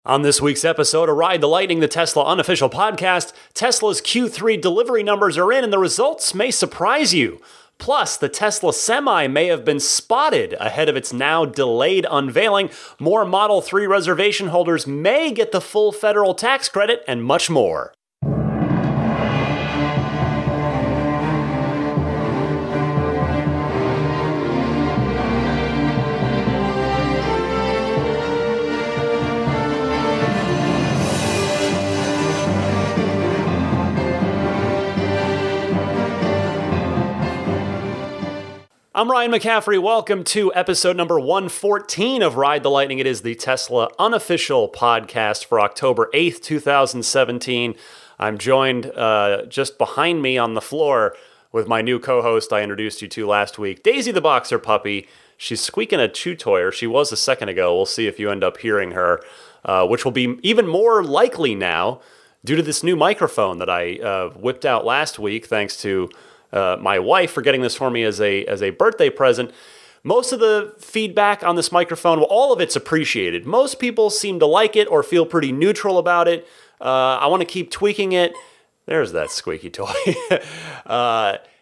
On this week's episode of Ride the Lightning, the Tesla unofficial podcast, Tesla's Q3 delivery numbers are in and the results may surprise you. Plus, the Tesla Semi may have been spotted ahead of its now delayed unveiling. More Model 3 reservation holders may get the full federal tax credit and much more. I'm Ryan McCaffrey. Welcome to episode number 114 of Ride the Lightning. It is the Tesla unofficial podcast for October 8th, 2017. I'm joined just behind me on the floor with my new co-host I introduced you to last week, Daisy the Boxer Puppy. She's squeaking a chew toy, or she was a second ago. We'll see if you end up hearing her, which will be even more likely now due to this new microphone that I whipped out last week, thanks to my wife for getting this for me as a birthday present. Most of the feedback on this microphone, well, all of it's appreciated. Most people seem to like it or feel pretty neutral about it. I want to keep tweaking it. There's that squeaky toy.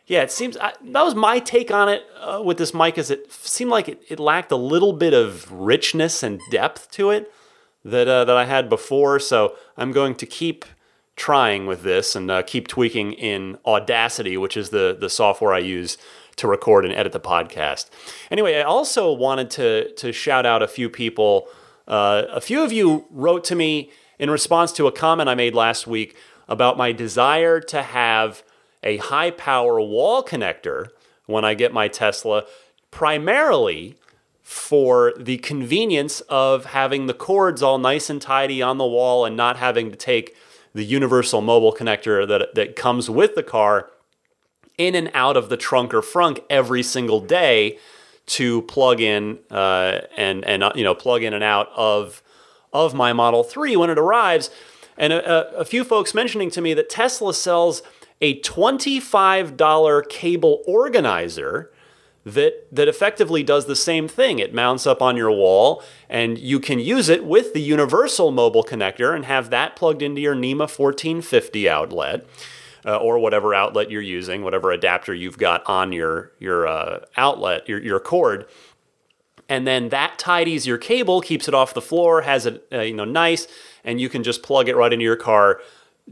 It seems that was my take on it with this mic. Is it seemed like it lacked a little bit of richness and depth to it that I had before. So I'm going to keep trying with this and keep tweaking in Audacity, which is the software I use to record and edit the podcast. Anyway, I also wanted to shout out a few people. A few of you wrote to me in response to a comment I made last week about my desire to have a high-power wall connector when I get my Tesla, primarily for the convenience of having the cords all nice and tidy on the wall and not having to take the universal mobile connector that comes with the car in and out of the trunk or frunk every single day to plug in plug in and out of my Model 3 when it arrives. And a few folks mentioning to me that Tesla sells a $25 cable organizer that effectively does the same thing. It mounts up on your wall, and you can use it with the universal mobile connector and have that plugged into your NEMA 1450 outlet, or whatever outlet you're using, whatever adapter you've got on your outlet, your cord. And then that tidies your cable, keeps it off the floor, has it nice, and you can just plug it right into your car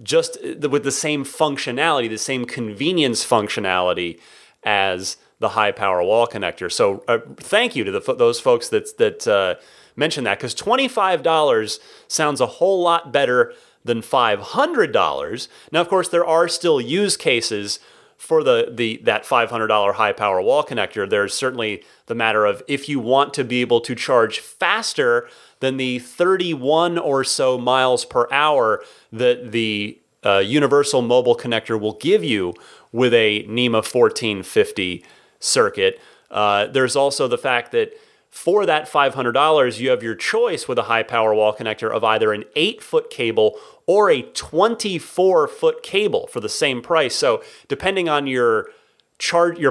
just with the same functionality, the same convenience functionality as the high-power wall connector. So thank you to those folks that mentioned that, because $25 sounds a whole lot better than $500. Now, of course, there are still use cases for that $500 high-power wall connector. There's certainly the matter of if you want to be able to charge faster than the 31 or so miles per hour that the universal mobile connector will give you with a NEMA 1450 circuit. There's also the fact that for that $500, you have your choice with a high-power wall connector of either an 8-foot cable or a 24-foot cable for the same price. So depending on your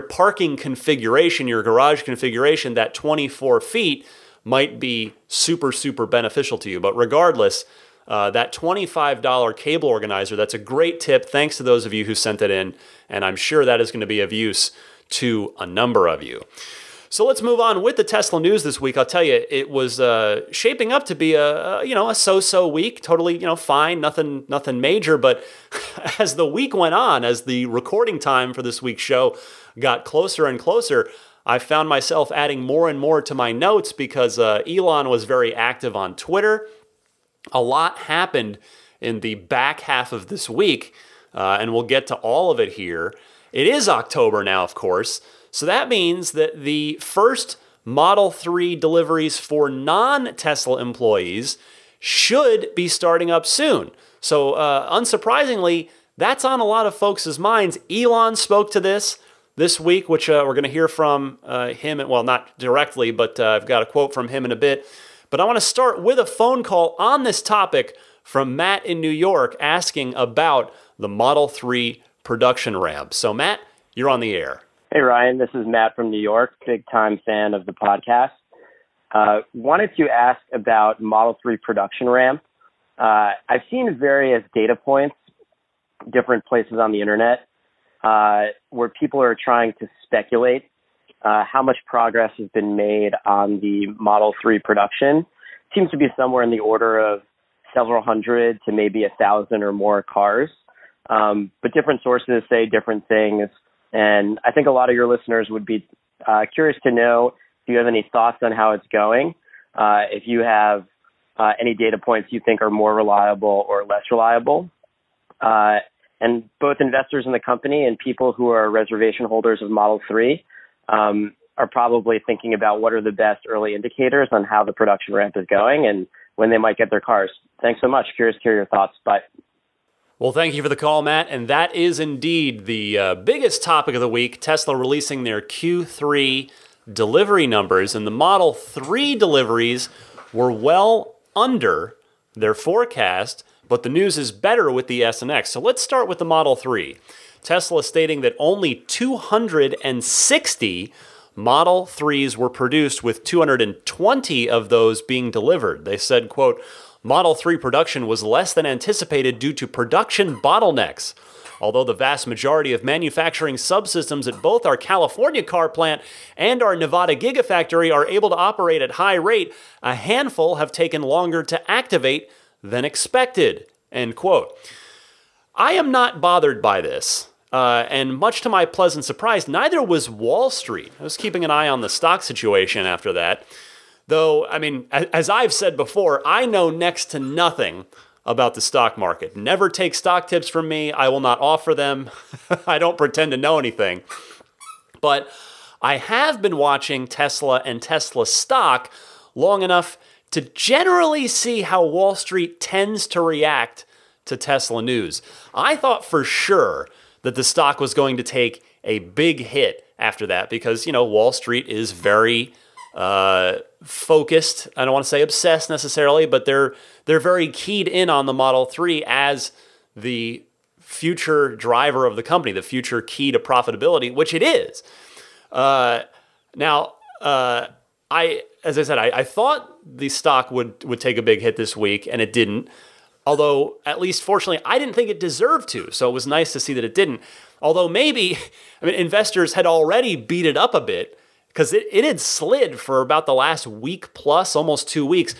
parking configuration, your garage configuration, that 24 feet might be super, super beneficial to you. But regardless, that $25 cable organizer, that's a great tip. Thanks to those of you who sent it in, and I'm sure that is going to be of use to a number of you. So let's move on with the Tesla news this week. I'll tell you, it was shaping up to be a so-so week. Totally, fine, nothing major. But as the week went on, as the recording time for this week's show got closer and closer, I found myself adding more and more to my notes because Elon was very active on Twitter. A lot happened in the back half of this week, and we'll get to all of it here. It is October now, of course, so that means that the first Model 3 deliveries for non-Tesla employees should be starting up soon. So unsurprisingly, that's on a lot of folks' minds. Elon spoke to this week, which we're going to hear from him. Well, not directly, but I've got a quote from him in a bit. But I want to start with a phone call on this topic from Matt in New York asking about the Model 3 production ramp. So Matt, you're on the air. Hey Ryan, this is Matt from New York, big time fan of the podcast. Wanted to ask about Model 3 production ramp. I've seen various data points, different places on the internet, where people are trying to speculate how much progress has been made on the Model 3 production. Seems to be somewhere in the order of several hundred to maybe 1,000 or more cars. But different sources say different things. And I think a lot of your listeners would be curious to know if you have any thoughts on how it's going, if you have any data points you think are more reliable or less reliable. And both investors in the company and people who are reservation holders of Model 3 are probably thinking about what are the best early indicators on how the production ramp is going and when they might get their cars. Thanks so much. Curious to hear your thoughts. Bye. Well, thank you for the call, Matt. And that is indeed the biggest topic of the week, Tesla releasing their Q3 delivery numbers. And the Model 3 deliveries were well under their forecast, but the news is better with the S and X. So let's start with the Model 3. Tesla stating that only 260 Model 3s were produced, with 220 of those being delivered. They said, quote, Model 3 production was less than anticipated due to production bottlenecks. Although the vast majority of manufacturing subsystems at both our California car plant and our Nevada Gigafactory are able to operate at high rate, a handful have taken longer to activate than expected, end quote. I am not bothered by this. And much to my pleasant surprise, neither was Wall Street. I was keeping an eye on the stock situation after that. Though, I mean, as I've said before, I know next to nothing about the stock market. Never take stock tips from me. I will not offer them. I don't pretend to know anything. But I have been watching Tesla and Tesla stock long enough to generally see how Wall Street tends to react to Tesla news. I thought for sure that the stock was going to take a big hit after that because, you know, Wall Street is very focused. I don't want to say obsessed necessarily, but they're very keyed in on the Model 3 as the future driver of the company, the future key to profitability, which it is. As I said, I thought the stock would take a big hit this week, and it didn't. Although, at least fortunately, I didn't think it deserved to, so it was nice to see that it didn't. Although maybe, investors had already beat it up a bit, because it had slid for about the last week plus, almost 2 weeks,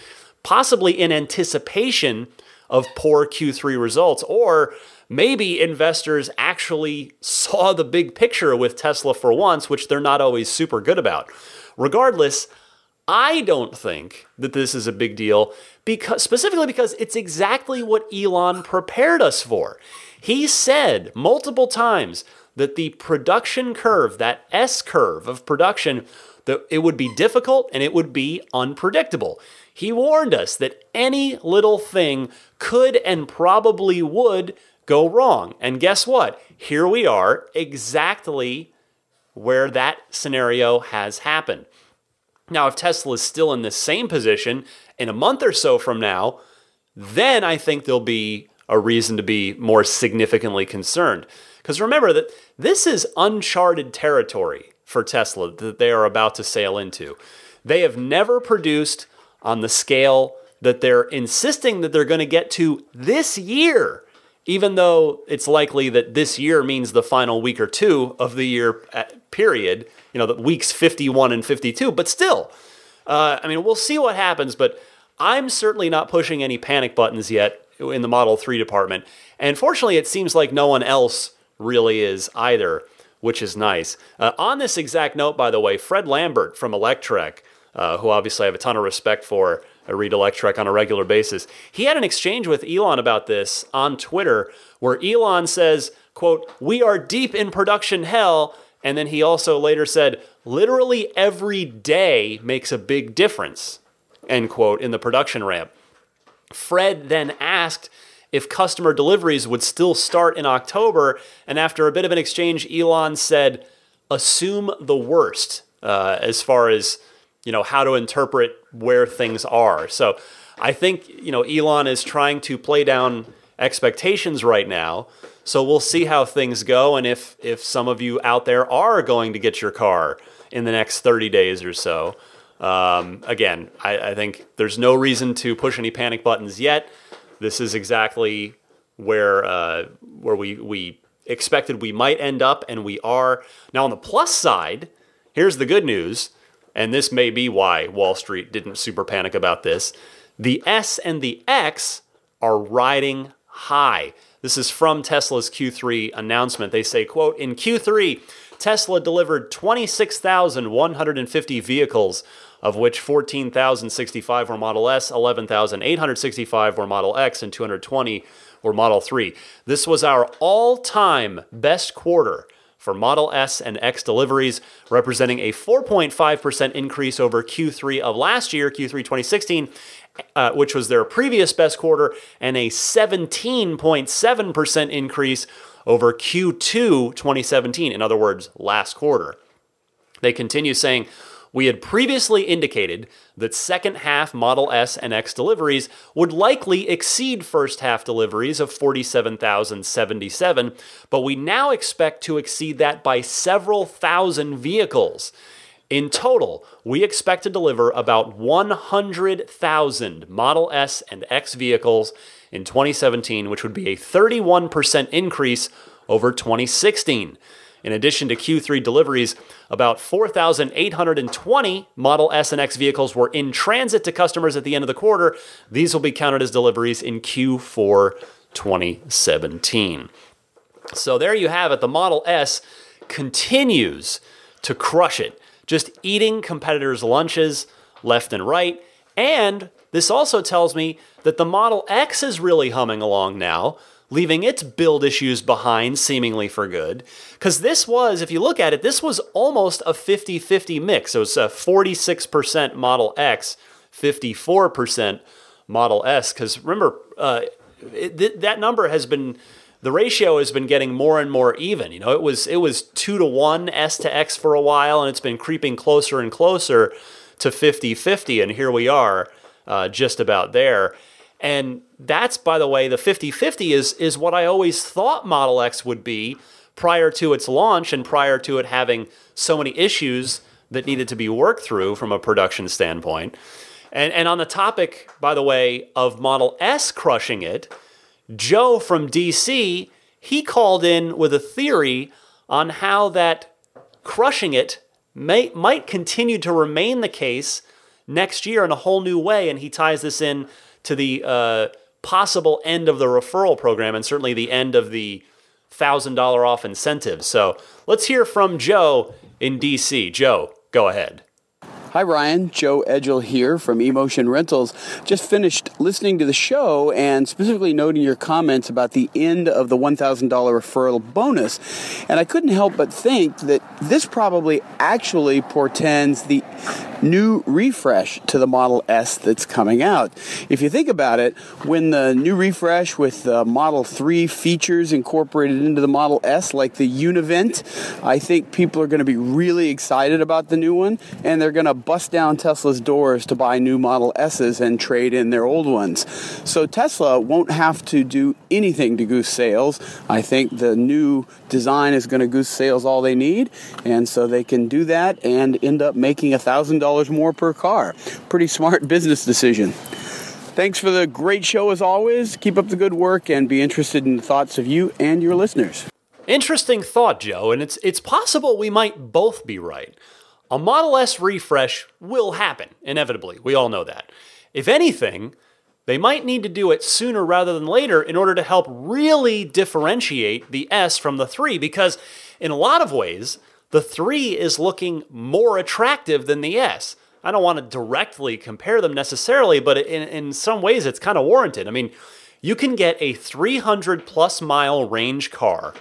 possibly in anticipation of poor Q3 results. Or maybe investors actually saw the big picture with Tesla for once, which they're not always super good about. Regardless, I don't think that this is a big deal, specifically because it's exactly what Elon prepared us for. He said multiple times that the production curve, that S curve of production, that it would be difficult and it would be unpredictable. He warned us that any little thing could and probably would go wrong. And guess what? Here we are, exactly where that scenario has happened. Now, if Tesla is still in the same position in a month or so from now, then I think there'll be a reason to be more significantly concerned. Because remember that this is uncharted territory for Tesla that they are about to sail into. They have never produced on the scale that they're insisting that they're going to get to this year, even though it's likely that this year means the final week or two of the year period, the weeks 51 and 52, but still, we'll see what happens, but I'm certainly not pushing any panic buttons yet in the Model 3 department. And fortunately, it seems like no one else really is either, which is nice. On this exact note, by the way, Fred Lambert from Electrek, who obviously I have a ton of respect for, I read Electrek on a regular basis, he had an exchange with Elon about this on Twitter, where Elon says, quote, "We are deep in production hell," and then he also later said, "Literally every day makes a big difference," end quote, in the production ramp. Fred then asked if customer deliveries would still start in October, and after a bit of an exchange, Elon said, "Assume the worst," as far as, how to interpret where things are. So I think, Elon is trying to play down expectations right now. So we'll see how things go, and if some of you out there are going to get your car in the next 30 days or so, Again, I think there's no reason to push any panic buttons yet. This is exactly where we expected we might end up, and we are. Now, on the plus side, here's the good news, and this may be why Wall Street didn't super panic about this. The S and the X are riding high. This is from Tesla's Q3 announcement. They say, quote, in Q3, Tesla delivered 26,150 vehicles, of which 14,065 were Model S, 11,865 were Model X, and 220 were Model 3. This was our all-time best quarter for Model S and X deliveries, representing a 4.5% increase over Q3 of last year, Q3 2016, which was their previous best quarter, and a 17.7% increase over Q2 2017, in other words, last quarter. They continue saying, we had previously indicated that second half Model S and X deliveries would likely exceed first half deliveries of 47,077, but we now expect to exceed that by several thousand vehicles. In total, we expect to deliver about 100,000 Model S and X vehicles in 2017, which would be a 31% increase over 2016. In addition to Q3 deliveries, about 4,820 Model S and X vehicles were in transit to customers at the end of the quarter. These will be counted as deliveries in Q4 2017. So there you have it. The Model S continues to crush it, just eating competitors' lunches left and right. And this also tells me that the Model X is really humming along now, leaving its build issues behind seemingly for good. Because this was, if you look at it, this was almost a 50-50 mix. It was a 46% Model X, 54% Model S. Because remember, that number has been, the ratio has been getting more and more even. You know, it was 2-to-1 S to X for a while, and it's been creeping closer and closer to 50-50, and here we are just about there. And that's, by the way, the 50-50 is what I always thought Model X would be prior to its launch and prior to it having so many issues that needed to be worked through from a production standpoint. And on the topic, by the way, of Model S crushing it, Joe from DC, he called in with a theory on how that crushing it might continue to remain the case next year in a whole new way, and he ties this in to the possible end of the referral program and certainly the end of the $1,000 off incentive. So let's hear from Joe in DC. Joe, go ahead. Hi, Ryan. Joe Edgel here from eMotion Rentals. Just finished listening to the show and specifically noting your comments about the end of the $1,000 referral bonus. And I couldn't help but think that this probably actually portends the new refresh to the Model S that's coming out. If you think about it, when the new refresh with the Model 3 features incorporated into the Model S, like the Univent, I think people are going to be really excited about the new one, and they're going to bust down Tesla's doors to buy new Model S's and trade in their old ones. So Tesla won't have to do anything to goose sales. I think the new design is going to goose sales all they need, and so they can do that and end up making $1,000 more per car. Pretty smart business decision. Thanks for the great show as always. Keep up the good work and be interested in the thoughts of you and your listeners. Interesting thought, Joe, and it's possible we might both be right. A Model S refresh will happen, inevitably. We all know that. If anything, they might need to do it sooner rather than later in order to help really differentiate the S from the 3, because in a lot of ways, the 3 is looking more attractive than the S. I don't want to directly compare them necessarily, but in some ways it's kind of warranted. I mean, you can get a 300-plus mile range car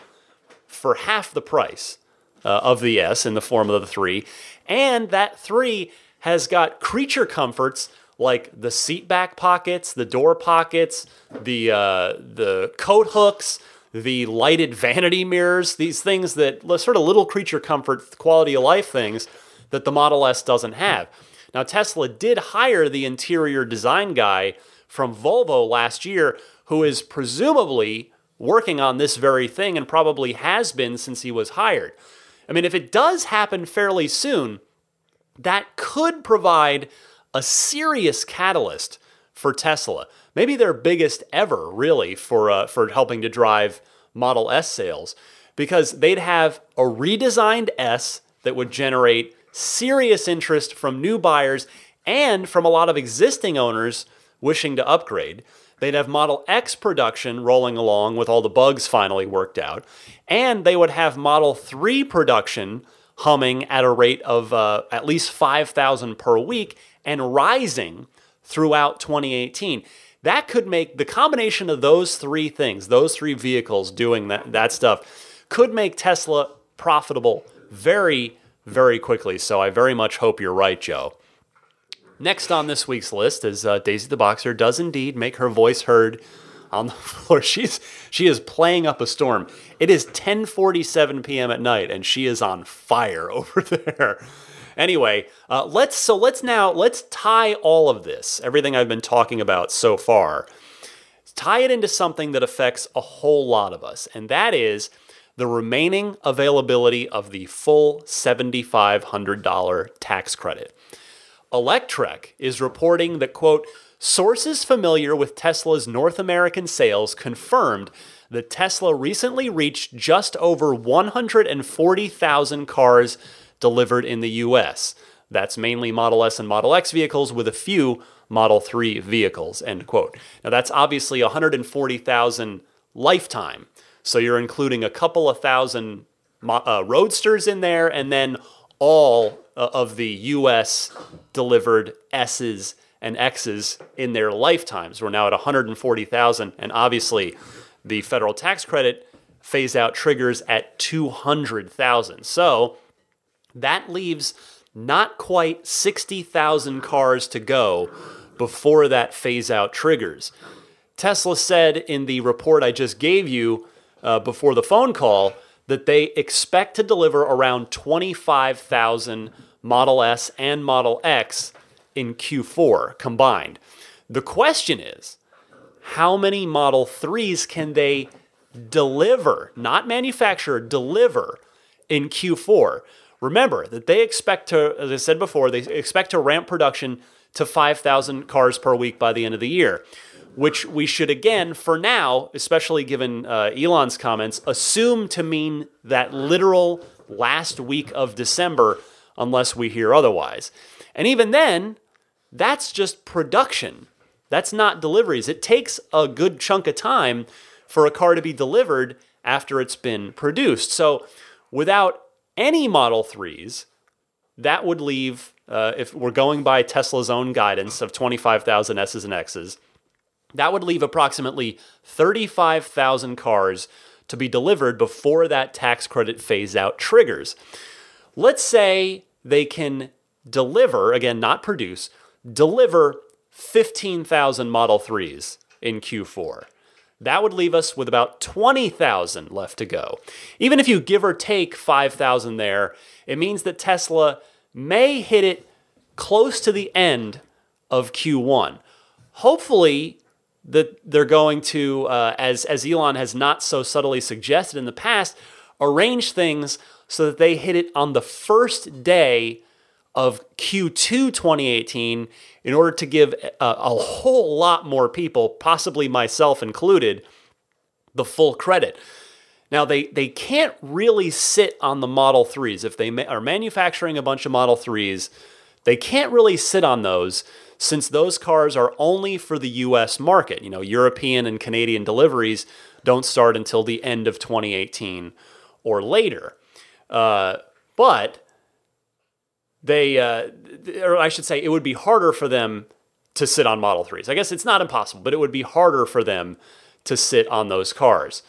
for half the price of the S in the form of the 3, and that 3 has got creature comforts like the seat back pockets, the door pockets, the coat hooks, the lighted vanity mirrors, these things that sort of little creature comfort, quality of life things that the Model S doesn't have. Now, Tesla did hire the interior design guy from Volvo last year, who is presumably working on this very thing and probably has been since he was hired. I mean, if it does happen fairly soon, that could provide a serious catalyst for Tesla. Maybe their biggest ever, really, for helping to drive Model S sales, because they'd have a redesigned S that would generate serious interest from new buyers and from a lot of existing owners wishing to upgrade. They'd have Model X production rolling along with all the bugs finally worked out. And they would have Model 3 production humming at a rate of at least 5,000 per week and rising throughout 2018. That could make the combination of those three things, those three vehicles doing that stuff, could make Tesla profitable very, very quickly. So I very much hope you're right, Joe. Next on this week's list is Daisy the Boxer does indeed make her voice heard on the floor. She is playing up a storm. It is 10:47 p.m. at night, and she is on fire over there. Anyway, let's tie all of this, everything I've been talking about so far, tie it into something that affects a whole lot of us, and that is the remaining availability of the full $7,500 tax credit. Electrek is reporting that, quote, sources familiar with Tesla's North American sales confirmed that Tesla recently reached just over 140,000 cars delivered in the U.S. That's mainly Model S and Model X vehicles with a few Model 3 vehicles, end quote. Now that's obviously 140,000 lifetime. So you're including a couple of thousand Roadsters in there and then all of the U.S. delivered S's and X's in their lifetimes. We're now at 140,000, and obviously the federal tax credit phase out triggers at 200,000. So that leaves not quite 60,000 cars to go before that phase out triggers. Tesla said in the report I just gave you before the phone call that they expect to deliver around 25,000 Model S and Model X in Q4 combined. The question is, how many Model 3s can they deliver, not manufacture, deliver in Q4? Remember that they expect to, as I said before, they expect to ramp production to 5,000 cars per week by the end of the year, which we should, again, for now, especially given Elon's comments, assume to mean that literal last week of December, unless we hear otherwise. And even then, that's just production. That's not deliveries. It takes a good chunk of time for a car to be delivered after it's been produced. So without any Model 3s, that would leave, if we're going by Tesla's own guidance of 25,000 S's and X's, that would leave approximately 35,000 cars to be delivered before that tax credit phase out triggers. Let's say they can deliver, again, not produce, deliver 15,000 Model 3s in Q4. That would leave us with about 20,000 left to go. Even if you give or take 5,000 there, it means that Tesla may hit it close to the end of Q1. Hopefully, that they're going to, as Elon has not so subtly suggested in the past, arrange things so that they hit it on the first day of Q2 2018 in order to give a whole lot more people, possibly myself included, the full credit. Now, they can't really sit on the Model 3s. If they are manufacturing a bunch of Model 3s, they can't really sit on those since those cars are only for the U.S. market. You know, European and Canadian deliveries don't start until the end of 2018 or later. But they, or I should say, it would be harder for them to sit on Model 3s. I guess it's not impossible, but it would be harder for them to sit on those cars.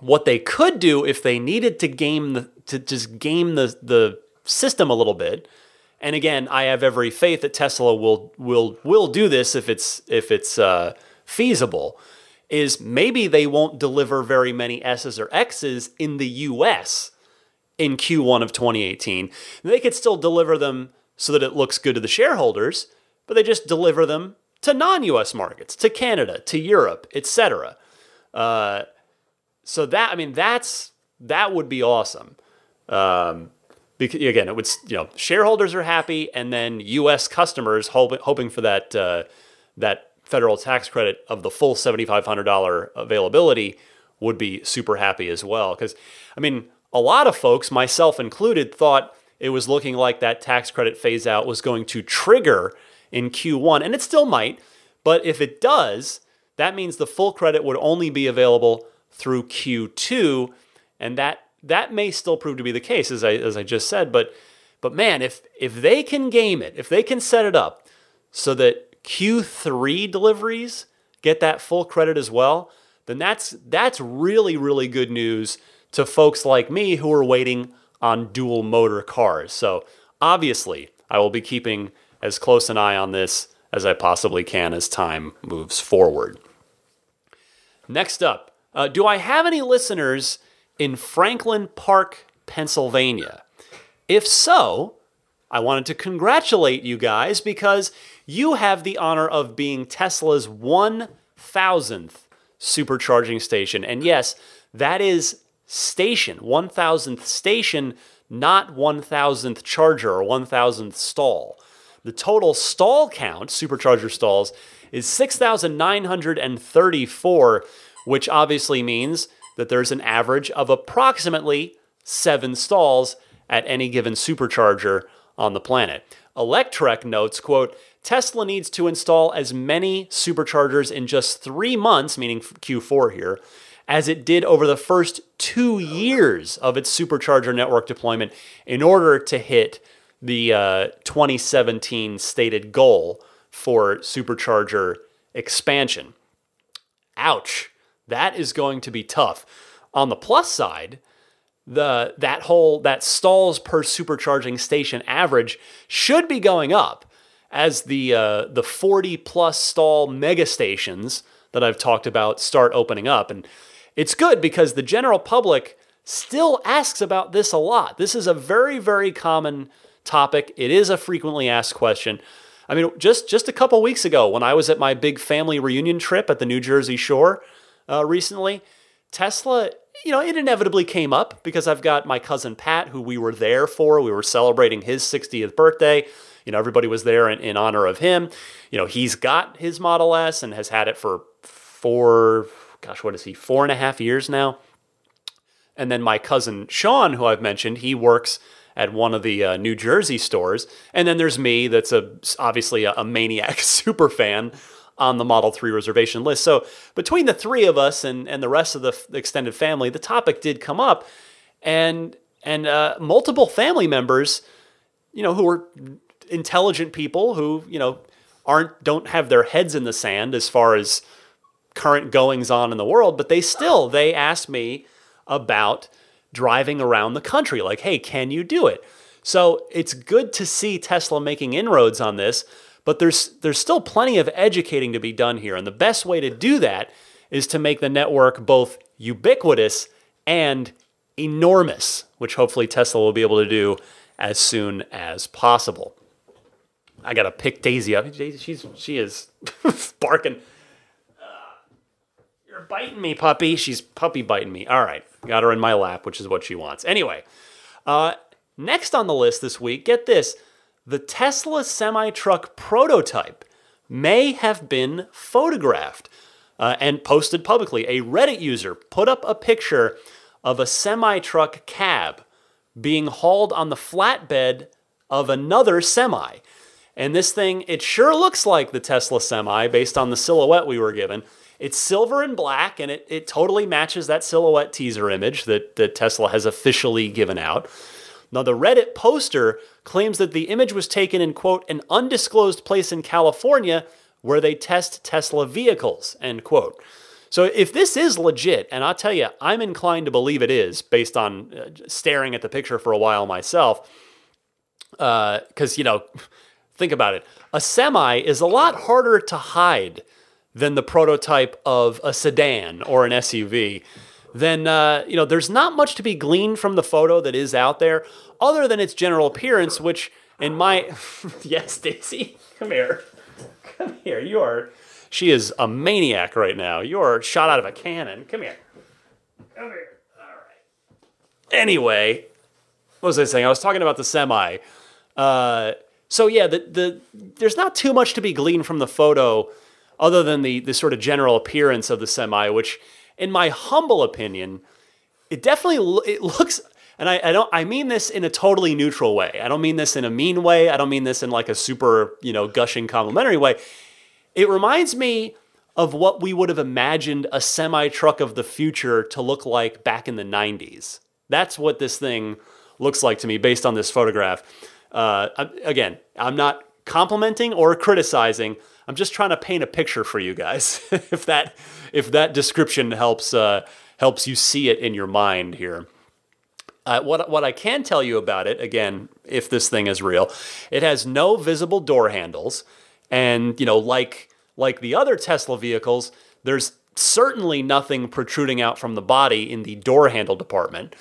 What they could do if they needed to game the system a little bit, and again, I have every faith that Tesla will do this if it's feasible, is maybe they won't deliver very many S's or X's in the U.S. in Q1 of 2018. They could still deliver them so that it looks good to the shareholders, but they just deliver them to non-U.S. markets, to Canada, to Europe, etc. So that would be awesome. because again, it would, shareholders are happy, and then U.S. customers hoping for that federal tax credit of the full $7,500 availability would be super happy as well. Because, I mean, a lot of folks, myself included, thought it was looking like that tax credit phase out was going to trigger in Q1, and it still might. But if it does, that means the full credit would only be available through Q2, and that may still prove to be the case, as I just said. But man, if they can game it, if they can set it up so that Q3 deliveries get that full credit as well, then that's really, really good news to folks like me who are waiting on dual motor cars. So obviously, I will be keeping as close an eye on this as I possibly can as time moves forward. Next up, do I have any listeners in Franklin Park, Pennsylvania? If so, I wanted to congratulate you guys because you have the honor of being Tesla's 1,000th supercharging station. And yes, that is station, 1,000th station, not 1,000th charger or 1,000th stall. The total stall count, supercharger stalls, is 6,934, which obviously means that there's an average of approximately 7 stalls at any given supercharger on the planet. Electrek notes, quote, Tesla needs to install as many superchargers in just 3 months, meaning Q4 here, as it did over the first 2 years of its supercharger network deployment in order to hit the 2017 stated goal for supercharger expansion. Ouch. That is going to be tough. On the plus side, that stalls per supercharging station average should be going up as the 40 plus stall mega stations that I've talked about start opening up. And it's good because the general public still asks about this a lot. This is a very, very common topic. It is a frequently asked question. I mean, just a couple weeks ago when I was at my big family reunion trip at the New Jersey Shore recently, Tesla, it inevitably came up because I've got my cousin Pat, who we were there for. We were celebrating his 60th birthday. Everybody was there in honor of him. He's got his Model S and has had it for 4.5 years now. And then my cousin Sean, who I've mentioned, he works at one of the New Jersey stores. And then there's me, that's obviously a maniac super fan on the Model 3 reservation list. So between the three of us and the rest of the extended family, the topic did come up. And multiple family members, who are intelligent people who, don't have their heads in the sand as far as current goings on in the world, but they asked me about driving around the country. Like, hey, can you do it? So it's good to see Tesla making inroads on this, but there's still plenty of educating to be done here. And the best way to do that is to make the network both ubiquitous and enormous, which hopefully Tesla will be able to do as soon as possible. I got to pick Daisy up. She is barking. You're biting me, puppy. She's puppy biting me. All right. Got her in my lap, which is what she wants. Anyway, next on the list this week, get this. The Tesla semi-truck prototype may have been photographed and posted publicly. A Reddit user put up a picture of a semi-truck cab being hauled on the flatbed of another semi. And this thing, it sure looks like the Tesla Semi based on the silhouette we were given. It's silver and black, and it totally matches that silhouette teaser image that Tesla has officially given out. Now, the Reddit poster claims that the image was taken in, quote, an undisclosed place in California where they test Tesla vehicles, end quote. So if this is legit, and I'll tell you, I'm inclined to believe it is based on staring at the picture for a while myself, because, think about it. A semi is a lot harder to hide than the prototype of a sedan or an SUV. Then, there's not much to be gleaned from the photo that is out there, other than its general appearance, which in my... Yes, Daisy, come here. Come here, she is a maniac right now. You're shot out of a cannon. Come here. Come here. All right. Anyway, was I saying? I was talking about the semi. So yeah, there's not too much to be gleaned from the photo other than the sort of general appearance of the semi, which in my humble opinion, it looks, and I mean this in a totally neutral way. I don't mean this in a mean way. I don't mean this in like a super, gushing complimentary way. It reminds me of what we would have imagined a semi-truck of the future to look like back in the 90s. That's what this thing looks like to me based on this photograph. Again, I'm not complimenting or criticizing. I'm just trying to paint a picture for you guys. if that description helps you see it in your mind here. What I can tell you about it, again, if this thing is real, it has no visible door handles, and like the other Tesla vehicles, there's certainly nothing protruding out from the body in the door handle department.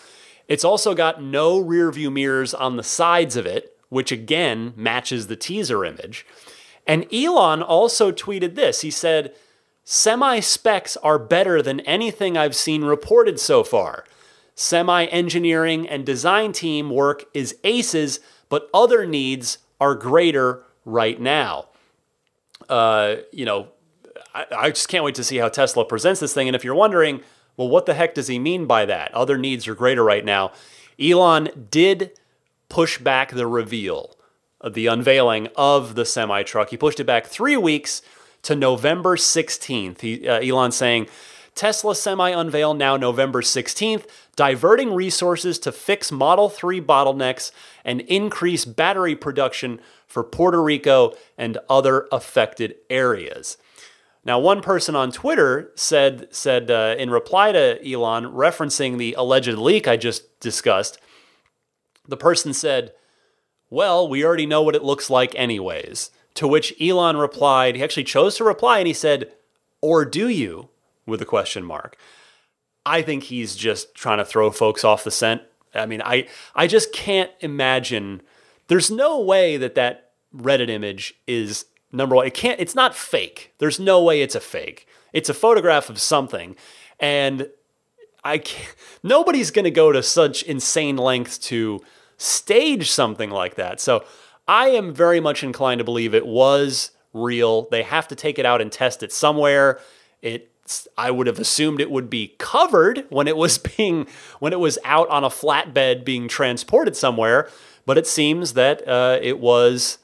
It's also got no rear view mirrors on the sides of it, which again matches the teaser image. And Elon also tweeted this. He said, "Semi-specs are better than anything I've seen reported so far. Semi-engineering and design team work is aces, but other needs are greater right now." I just can't wait to see how Tesla presents this thing. And if you're wondering, well, what the heck does he mean by that? Other needs are greater right now. Elon did push back the reveal, the unveiling of the semi-truck. He pushed it back 3 weeks to November 16th. Elon saying, "Tesla Semi unveil now November 16th, diverting resources to fix Model 3 bottlenecks and increase battery production for Puerto Rico and other affected areas." Now, one person on Twitter said in reply to Elon, referencing the alleged leak I just discussed, the person said, "Well, we already know what it looks like anyways." To which Elon replied, he actually chose to reply, and he said, "Or do you?" with a question mark. I think he's just trying to throw folks off the scent. I mean, I just can't imagine. There's no way that Reddit image is, number one, it's not fake. There's no way it's a fake. It's a photograph of something. And nobody's going to go to such insane lengths to stage something like that. So I am very much inclined to believe it was real. They have to take it out and test it somewhere. I would have assumed it would be covered when it was out on a flatbed being transported somewhere, but it seems that it was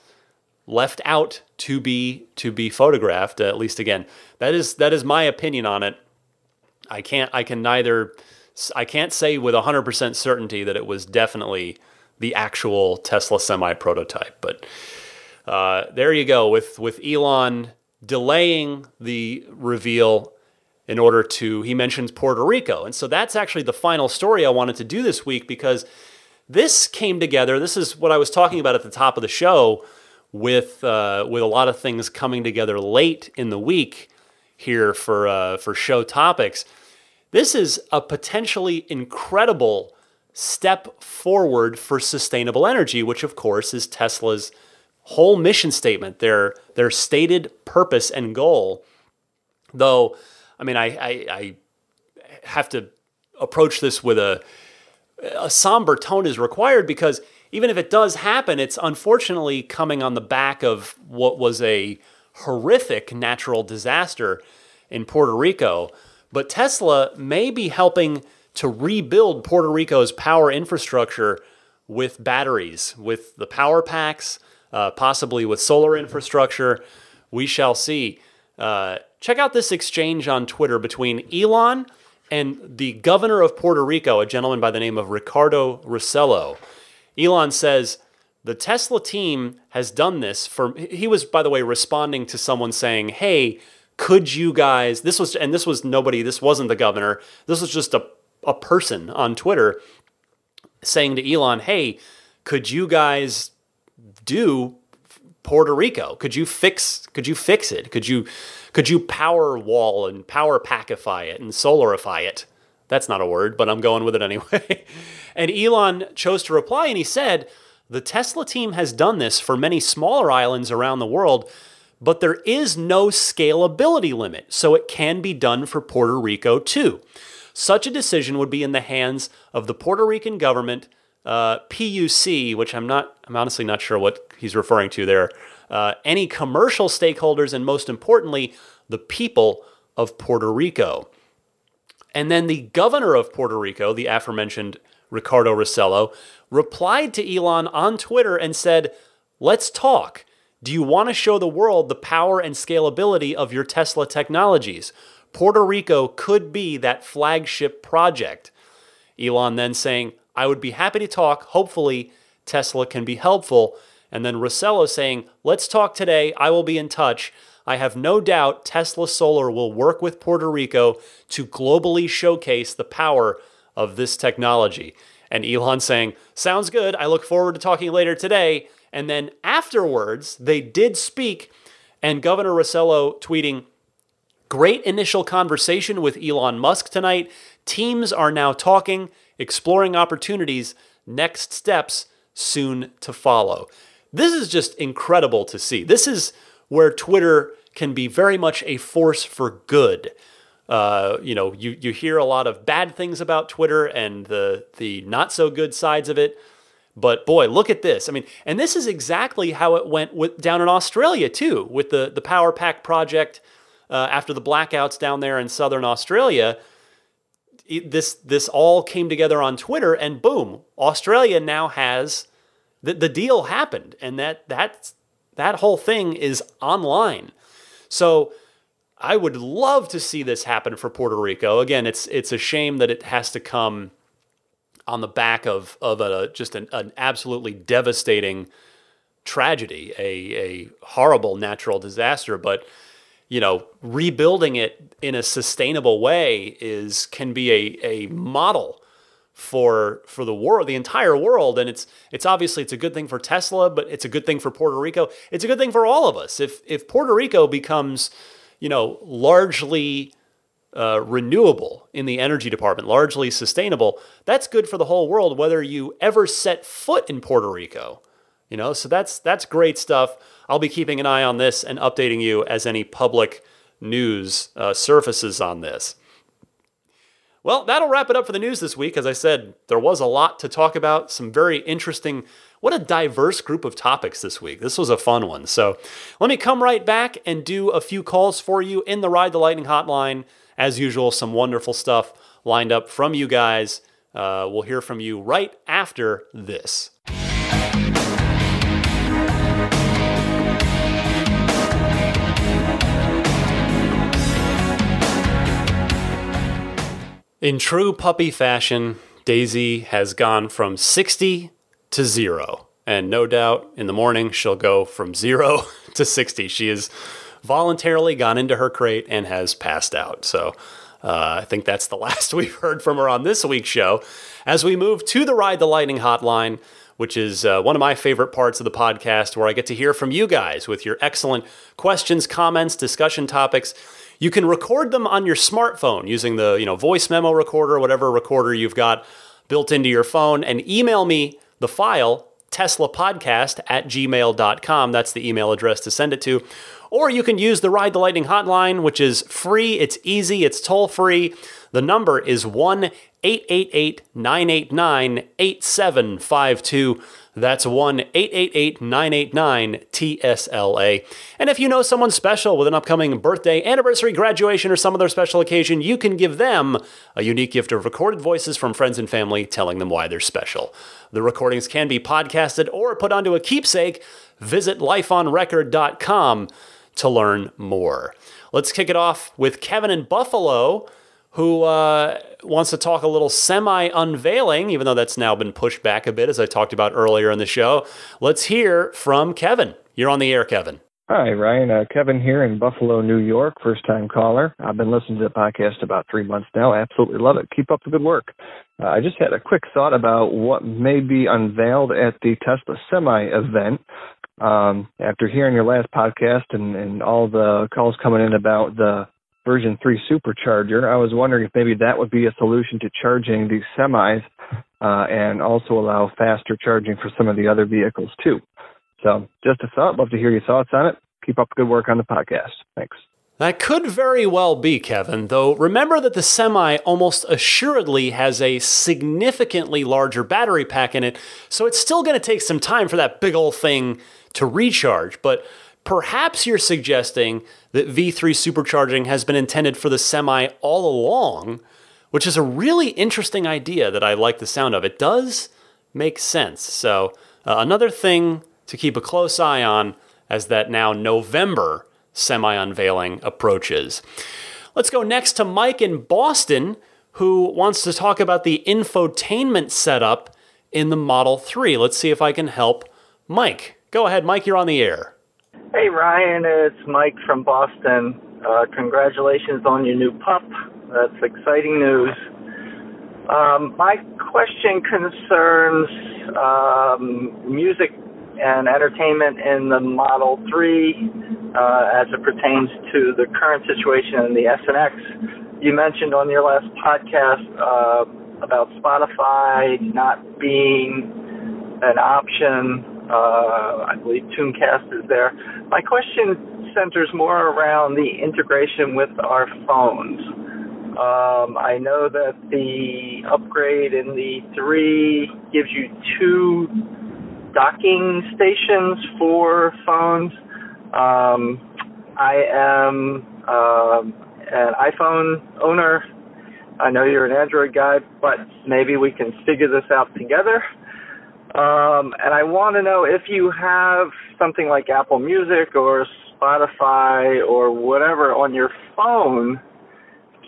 left out to be photographed. At least, again, that is my opinion on it. I can't say with 100% certainty that it was definitely the actual Tesla Semi prototype, but there you go with Elon delaying the reveal in order to, he mentions Puerto Rico. And so that's actually the final story I wanted to do this week, because this came together. This is what I was talking about at the top of the show with a lot of things coming together late in the week here for show topics. This is a potentially incredible step forward for sustainable energy, which of course is Tesla's whole mission statement, their stated purpose and goal. Though, I mean, I have to approach this with a somber tone is required, because even if it does happen, it's unfortunately coming on the back of what was a horrific natural disaster in Puerto Rico. But Tesla may be helping to rebuild Puerto Rico's power infrastructure with batteries, with the power packs, possibly with solar infrastructure. We shall see. Check out this exchange on Twitter between Elon and the governor of Puerto Rico, a gentleman by the name of Ricardo Rossello. Elon says, "The Tesla team has done this for..." He was, by the way, responding to someone saying, "Hey, could you guys..." This wasn't the governor. This was just a person on Twitter saying to Elon, "Hey, could you guys do Puerto Rico? Could you fix it? Could you power wall and power packify it and solarify it?" That's not a word, but I'm going with it anyway. And Elon chose to reply, and he said, "The Tesla team has done this for many smaller islands around the world, but there is no scalability limit, so it can be done for Puerto Rico too. Such a decision would be in the hands of the Puerto Rican government, PUC, which I'm honestly not sure what he's referring to there, any commercial stakeholders, and most importantly, the people of Puerto Rico. And then the governor of Puerto Rico, the aforementioned Ricardo Rossello, replied to Elon on Twitter and said, "Let's talk. Do you want to show the world the power and scalability of your Tesla technologies? Puerto Rico could be that flagship project." Elon then saying, "I would be happy to talk. Hopefully, Tesla can be helpful." And then Rossello saying, "Let's talk today. I will be in touch. I have no doubt Tesla Solar will work with Puerto Rico to globally showcase the power of this technology." And Elon saying, "Sounds good. I look forward to talking later today." And then afterwards, they did speak, and Governor Rossello tweeting, "Great initial conversation with Elon Musk tonight. Teams are now talking, exploring opportunities, next steps soon to follow." This is just incredible to see. This is where Twitter can be very much a force for good. You hear a lot of bad things about Twitter and the not so good sides of it. But boy, look at this. I mean, and this is exactly how it went down in Australia too, with the Power Pack project after the blackouts down there in southern Australia. This all came together on Twitter, and boom, Australia now has the deal happened, and that whole thing is online. So I would love to see this happen for Puerto Rico. Again, it's a shame that it has to come on the back of just an absolutely devastating tragedy, a horrible natural disaster. But rebuilding it in a sustainable way can be a model for the world, the entire world. And it's obviously it's a good thing for Tesla, but it's a good thing for Puerto Rico. It's a good thing for all of us. If Puerto Rico becomes, largely renewable in the energy department, largely sustainable, that's good for the whole world, whether you ever set foot in Puerto Rico. So that's great stuff. I'll be keeping an eye on this and updating you as any public news surfaces on this. Well, that'll wrap it up for the news this week. As I said, there was a lot to talk about, some very interesting, what a diverse group of topics this week. This was a fun one. So let me come right back and do a few calls for you in the Ride the Lightning hotline. As usual, some wonderful stuff lined up from you guys. We'll hear from you right after this. In true puppy fashion, Daisy has gone from 60 to 0. And no doubt in the morning, she'll go from 0 to 60. She has voluntarily gone into her crate and has passed out. So I think that's the last we've heard from her on this week's show. As we move to the Ride the Lightning hotline, which is one of my favorite parts of the podcast, where I get to hear from you guys with your excellent questions, comments, discussion topics. You can record them on your smartphone using the voice memo recorder, whatever recorder you've got built into your phone, and email me the file, teslapodcast@gmail.com. That's the email address to send it to. Or you can use the Ride the Lightning hotline, which is free, it's easy, it's toll-free. The number is 1-888-989-8752. That's 1-888-989-TSLA. And if you know someone special with an upcoming birthday, anniversary, graduation, or some other special occasion, you can give them a unique gift of recorded voices from friends and family telling them why they're special. The recordings can be podcasted or put onto a keepsake. Visit lifeonrecord.com to learn more. Let's kick it off with Kevin in Buffalo, who wants to talk a little semi-unveiling, even though that's now been pushed back a bit, as I talked about earlier in the show. Let's hear from Kevin. You're on the air, Kevin. Hi, Ryan. Kevin here in Buffalo, New York, first-time caller. I've been listening to the podcast about 3 months now. Absolutely love it. Keep up the good work. I just had a quick thought about what may be unveiled at the Tesla Semi event. After hearing your last podcast and all the calls coming in about the version 3 supercharger, I was wondering if maybe that would be a solution to charging these semis and also allow faster charging for some of the other vehicles too. So just a thought. Love to hear your thoughts on it. Keep up the good work on the podcast. Thanks. That could very well be, Kevin, though remember that the Semi almost assuredly has a significantly larger battery pack in it, so it's still going to take some time for that big old thing to recharge. But perhaps you're suggesting that V3 supercharging has been intended for the Semi all along, which is a really interesting idea that I like the sound of. It does make sense. So another thing to keep a close eye on as that now November Semi unveiling approaches. Let's go next to Mike in Boston, who wants to talk about the infotainment setup in the Model 3. Let's see if I can help Mike. Go ahead, Mike, you're on the air. Hey, Ryan, it's Mike from Boston. Congratulations on your new pup. That's exciting news. My question concerns music and entertainment in the Model 3 as it pertains to the current situation in the S and X. You mentioned on your last podcast about Spotify not being an option. I believe TuneCast is there. My question centers more around the integration with our phones. I know that the upgrade in the 3 gives you 2 docking stations for phones. I am an iPhone owner. I know you're an Android guy, but maybe we can figure this out together. And I want to know if you have something like Apple Music or Spotify or whatever on your phone,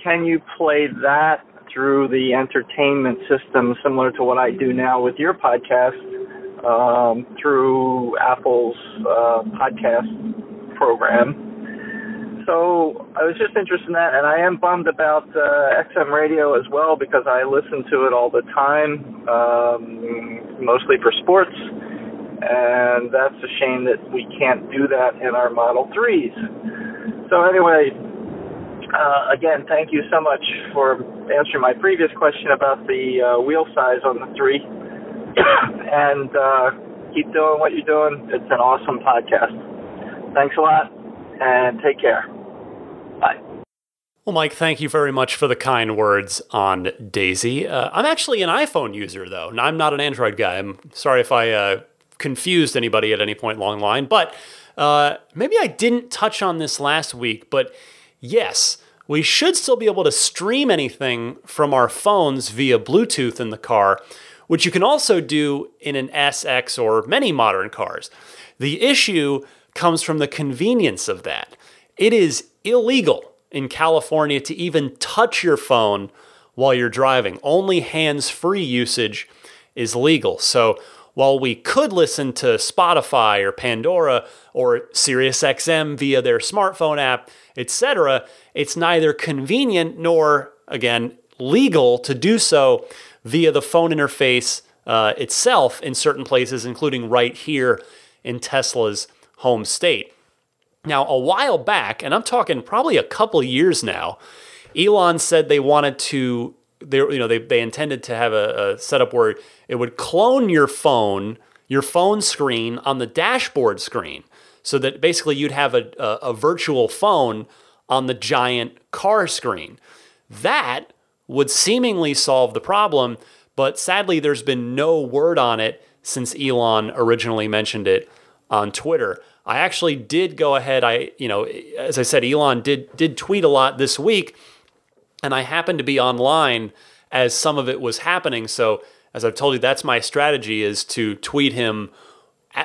can you play that through the entertainment system similar to what I do now with your podcast through Apple's podcast program? So I was just interested in that, and I am bummed about XM radio as well because I listen to it all the time, mostly for sports, and that's a shame that we can't do that in our Model 3s. So anyway, again, thank you so much for answering my previous question about the wheel size on the 3, and keep doing what you're doing. It's an awesome podcast. Thanks a lot, and take care. Bye. Well, Mike, thank you very much for the kind words on Daisy. I'm actually an iPhone user, though, and I'm not an Android guy. I'm sorry if I confused anybody at any point along the line, but maybe I didn't touch on this last week, but yes, we should still be able to stream anything from our phones via Bluetooth in the car, which you can also do in an SX or many modern cars. The issue comes from the convenience of that. It is illegal in California to even touch your phone while you're driving. Only hands-free usage is legal. So while we could listen to Spotify or Pandora or SiriusXM via their smartphone app, etc., it's neither convenient nor, again, legal to do so via the phone interface itself in certain places, including right here in Tesla's home state. Now, a while back, and I'm talking probably a couple years now, Elon said they wanted to, they intended to have a setup where it would clone your phone screen on the dashboard screen, so that basically you'd have a virtual phone on the giant car screen. That would seemingly solve the problem, but sadly there's been no word on it since Elon originally mentioned it on Twitter. I actually did go ahead, as I said, Elon did tweet a lot this week, and I happened to be online as some of it was happening. So as I've told you, that's my strategy, is to tweet him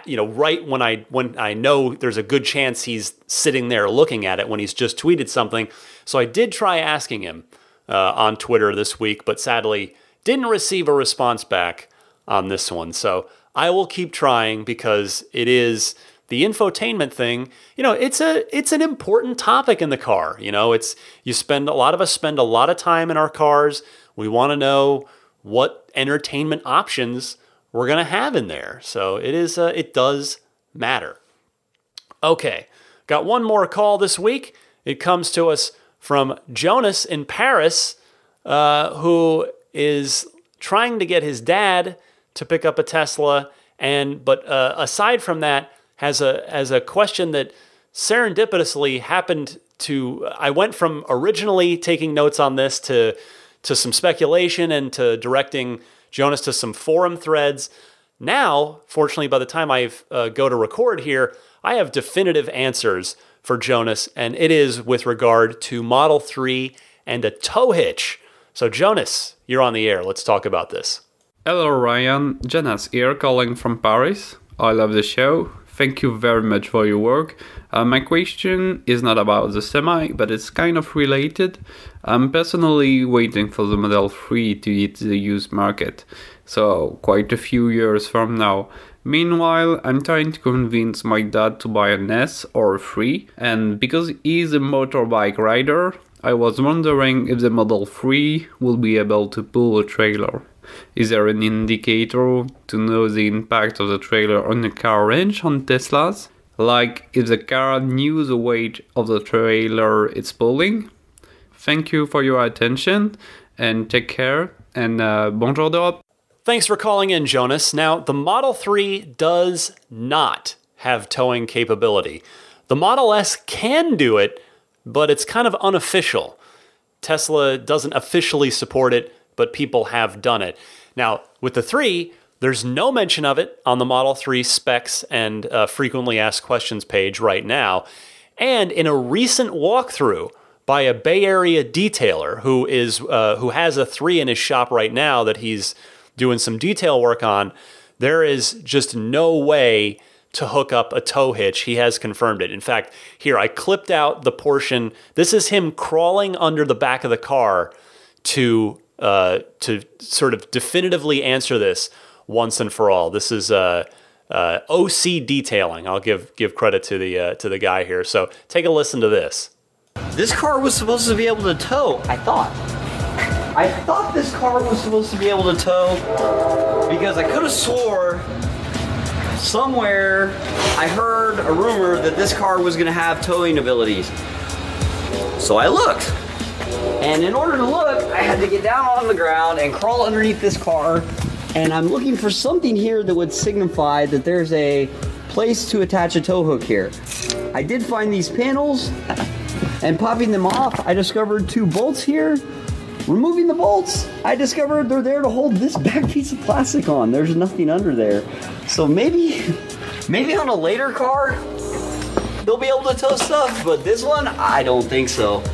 right when I know there's a good chance he's sitting there looking at it when he's just tweeted something. So I did try asking him on Twitter this week, but sadly didn't receive a response back on this one. So I will keep trying, because it is the infotainment thing. It's an important topic in the car. A lot of us spend a lot of time in our cars. We want to know what entertainment options we're going to have in there. So it does matter. Okay, got one more call this week. It comes to us from Jonas in Paris, who is trying to get his dad to pick up a Tesla, but aside from that, has a question that serendipitously happened I went from originally taking notes on this to some speculation and to directing Jonas to some forum threads. Now, fortunately, by the time I go to record here, I have definitive answers for Jonas, and it is with regard to Model 3 and a tow hitch. So Jonas, you're on the air. Let's talk about this. Hello Ryan, Jonas here calling from Paris. I love the show. Thank you very much for your work. My question is not about the Semi, but it's kind of related. I'm personally waiting for the Model 3 to hit the used market, so quite a few years from now. Meanwhile, I'm trying to convince my dad to buy an S or a 3, and because he's a motorbike rider, I was wondering if the Model 3 will be able to pull a trailer. Is there an indicator to know the impact of the trailer on the car range on Teslas? Like if the car knew the weight of the trailer it's pulling? Thank you for your attention and take care and bonjour d'Europe. Thanks for calling in, Jonas. Now, the Model 3 does not have towing capability. The Model S can do it, but it's kind of unofficial. Tesla doesn't officially support it, but people have done it. Now, with the 3, there's no mention of it on the Model 3 specs and frequently asked questions page right now. And in a recent walkthrough by a Bay Area detailer who has a 3 in his shop right now that he's doing some detail work on, there is just no way to hook up a tow hitch. He has confirmed it. In fact, here, I clipped out the portion. This is him crawling under the back of the car to sort of definitively answer this once and for all. This is OC detailing. I'll give credit to the guy here. So take a listen to this. This car was supposed to be able to tow. I thought this car was supposed to be able to tow because I could have swore somewhere I heard a rumor that this car was going to have towing abilities. So I looked. And in order to look, I had to get down on the ground and crawl underneath this car. And I'm looking for something here that would signify that there's a place to attach a tow hook here. I did find these panels, and popping them off, I discovered 2 bolts here. Removing the bolts, I discovered they're there to hold this back piece of plastic on. There's nothing under there. So maybe on a later car, they'll be able to tow stuff, but this one, I don't think so.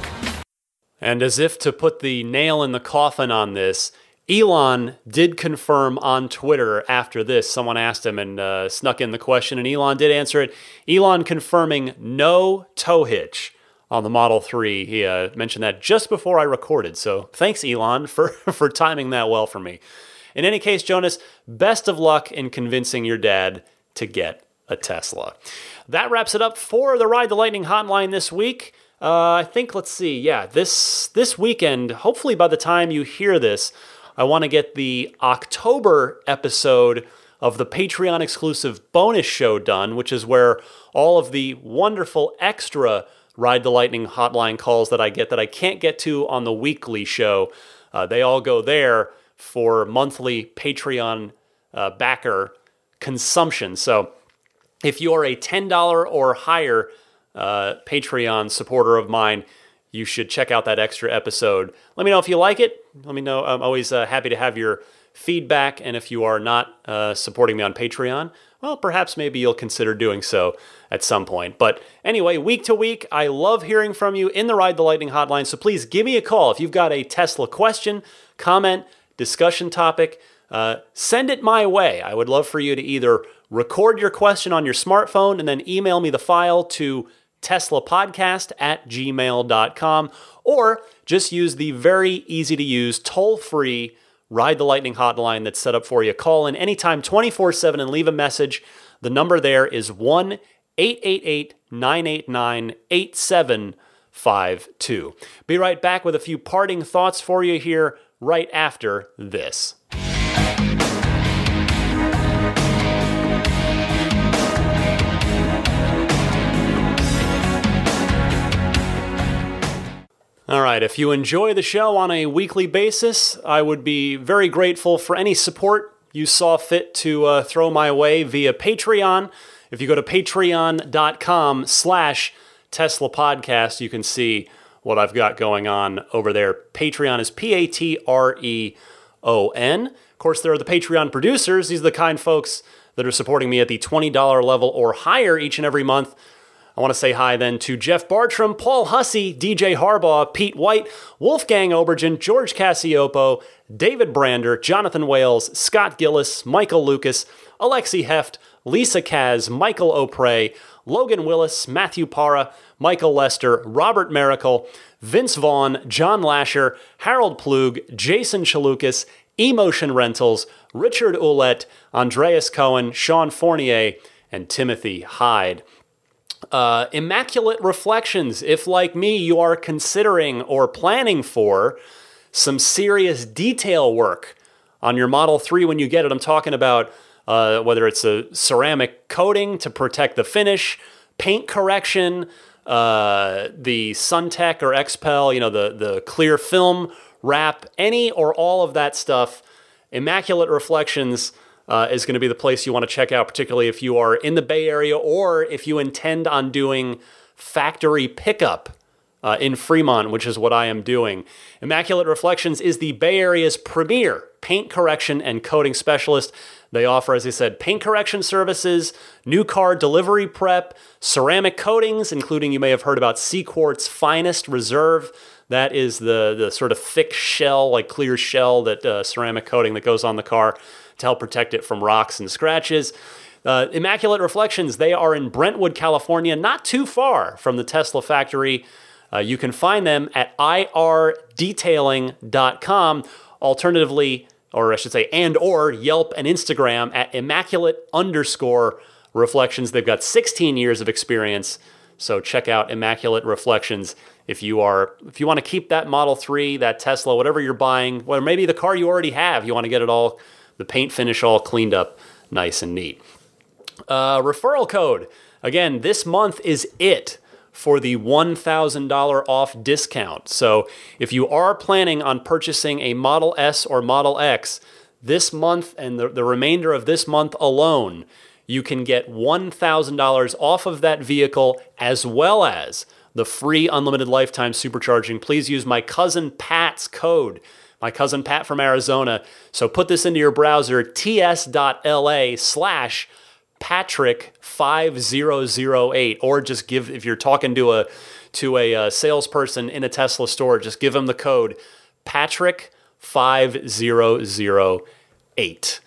And as if to put the nail in the coffin on this, Elon did confirm on Twitter after this. Someone asked him and snuck in the question, and Elon did answer it. Elon confirming no tow hitch on the Model 3. He mentioned that just before I recorded, so thanks, Elon, for timing that well for me. In any case, Jonas, best of luck in convincing your dad to get a Tesla. That wraps it up for the Ride the Lightning Hotline this week. I think, let's see, yeah, this weekend, hopefully by the time you hear this, I want to get the October episode of the Patreon exclusive bonus show done, which is where all of the wonderful extra Ride the Lightning Hotline calls that I get that I can't get to on the weekly show, they all go there for monthly Patreon backer consumption. So if you are a $10 or higher Patreon supporter of mine, you should check out that extra episode. Let me know if you like it. Let me know. I'm always happy to have your feedback. And if you are not supporting me on Patreon, well, perhaps maybe you'll consider doing so at some point. But anyway, week to week, I love hearing from you in the Ride the Lightning Hotline. So please give me a call. If you've got a Tesla question, comment, discussion topic, send it my way. I would love for you to either record your question on your smartphone and then email me the file to teslapodcast@gmail.com, or just use the very easy to use toll-free Ride the Lightning hotline that's set up for you. Call in anytime 24/7 and leave a message. The number there is 1-888-989-8752. Be right back with a few parting thoughts for you here right after this. All right, if you enjoy the show on a weekly basis, I would be very grateful for any support you saw fit to throw my way via Patreon. If you go to patreon.com/TeslaPodcast, Tesla podcast, you can see what I've got going on over there. Patreon is Patreon. Of course, there are the Patreon producers. These are the kind folks that are supporting me at the $20 level or higher each and every month. I want to say hi then to Jeff Bartram, Paul Hussey, DJ Harbaugh, Pete White, Wolfgang Obergen, George Cassiopo, David Brander, Jonathan Wales, Scott Gillis, Michael Lucas, Alexi Heft, Lisa Kaz, Michael O'Prey, Logan Willis, Matthew Para, Michael Lester, Robert Miracle, Vince Vaughn, John Lasher, Harold Plug, Jason Chalukas, Emotion Rentals, Richard Ouellette, Andreas Cohen, Sean Fournier, and Timothy Hyde. Immaculate Reflections. If, like me, you are considering or planning for some serious detail work on your Model 3 when you get it, I'm talking about whether it's a ceramic coating to protect the finish, paint correction, the SunTech or XPEL, the clear film wrap, any or all of that stuff. Immaculate Reflections is going to be the place you want to check out, particularly if you are in the Bay Area or if you intend on doing factory pickup in Fremont, which is what I am doing. Immaculate Reflections is the Bay Area's premier paint correction and coating specialist. They offer, as I said, paint correction services, new car delivery prep, ceramic coatings, including, you may have heard about Seaquart's Finest Reserve. That is the sort of thick shell, like clear shell, that ceramic coating that goes on the car to help protect it from rocks and scratches. Immaculate Reflections, they are in Brentwood, California, not too far from the Tesla factory. You can find them at irdetailing.com. Alternatively, or I should say, or Yelp and Instagram at immaculate_reflections. They've got 16 years of experience, so check out Immaculate Reflections if you want to keep that Model 3, that Tesla, whatever you're buying, or maybe the car you already have, you want to get it all, the paint finish all cleaned up nice and neat. Referral code. Again, this month is it for the $1,000 off discount. So if you are planning on purchasing a Model S or Model X this month and the remainder of this month alone, you can get $1,000 off of that vehicle as well as the free unlimited lifetime supercharging. Please use my cousin Pat's code, my cousin Pat from Arizona. So put this into your browser, ts.la/Patrick5008, or just give, if you're talking to a salesperson in a Tesla store, just give them the code Patrick5008.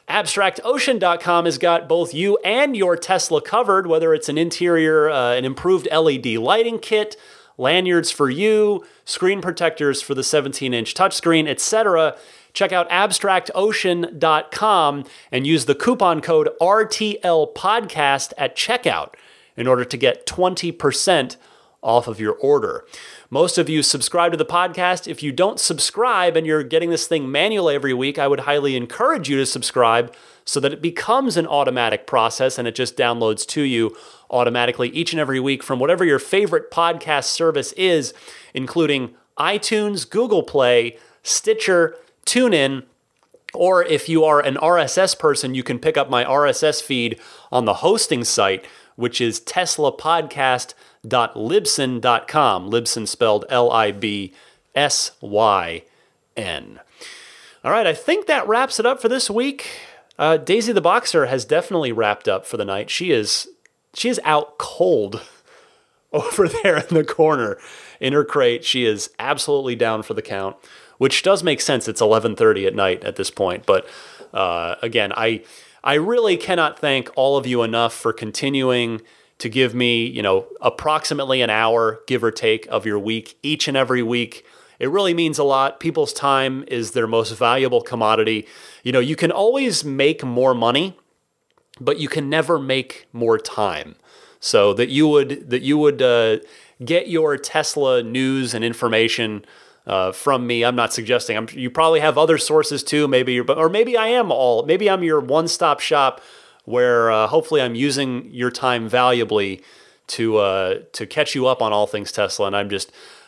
AbstractOcean.com has got both you and your Tesla covered, whether it's an interior, an improved LED lighting kit, lanyards for you, screen protectors for the 17-inch touchscreen, etc. Check out abstractocean.com and use the coupon code RTLPodcast at checkout in order to get 20% off of your order. Most of you subscribe to the podcast. If you don't subscribe and you're getting this thing manually every week, I would highly encourage you to subscribe so that it becomes an automatic process and it just downloads to you automatically each and every week from whatever your favorite podcast service is, including iTunes, Google Play, Stitcher, TuneIn, or if you are an RSS person, you can pick up my RSS feed on the hosting site, which is teslapodcast.libsyn.com. Libsyn spelled Libsyn. All right, I think that wraps it up for this week. Daisy the Boxer has definitely wrapped up for the night. She is out cold over there in the corner in her crate. She is absolutely down for the count, which does make sense. It's 11:30 at night at this point. But again, I really cannot thank all of you enough for continuing to give me, approximately an hour, give or take, of your week each and every week. It really means a lot. People's time is their most valuable commodity. You can always make more money, but you can never make more time. So that you would get your Tesla news and information from me. I'm not suggesting. You probably have other sources too. Maybe I'm your one-stop shop where hopefully I'm using your time valuably to catch you up on all things Tesla. And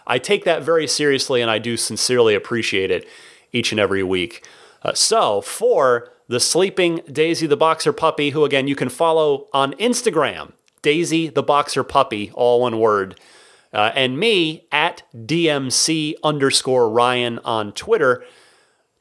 I take that very seriously, and I do sincerely appreciate it each and every week. So for the sleeping Daisy the Boxer puppy, who again you can follow on Instagram Daisy the Boxer Puppy, all one word. And me at DMC_Ryan on Twitter.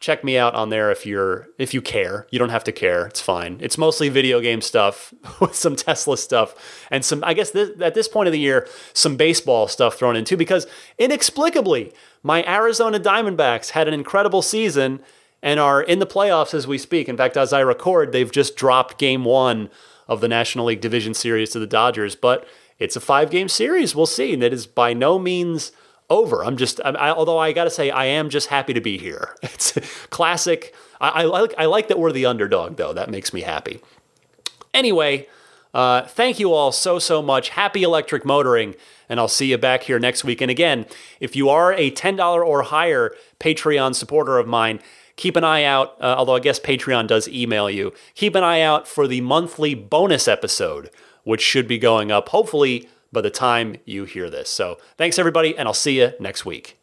Check me out on there if you care. You don't have to care. It's fine. It's mostly video game stuff with some Tesla stuff and some, I guess at this point of the year, some baseball stuff thrown in too, because inexplicably, my Arizona Diamondbacks had an incredible season and are in the playoffs as we speak. In fact, as I record, they've just dropped game 1 of the National League Division Series to the Dodgers, but it's a 5-game series. We'll see. And it is by no means over. Although I got to say, I am just happy to be here. It's classic. I like that we're the underdog, though. That makes me happy. Anyway, thank you all so much. Happy electric motoring, and I'll see you back here next week. And again, if you are a $10 or higher Patreon supporter of mine, keep an eye out, although I guess Patreon does email you, keep an eye out for the monthly bonus episode, which should be going up, hopefully, by the time you hear this. So thanks, everybody, and I'll see you next week.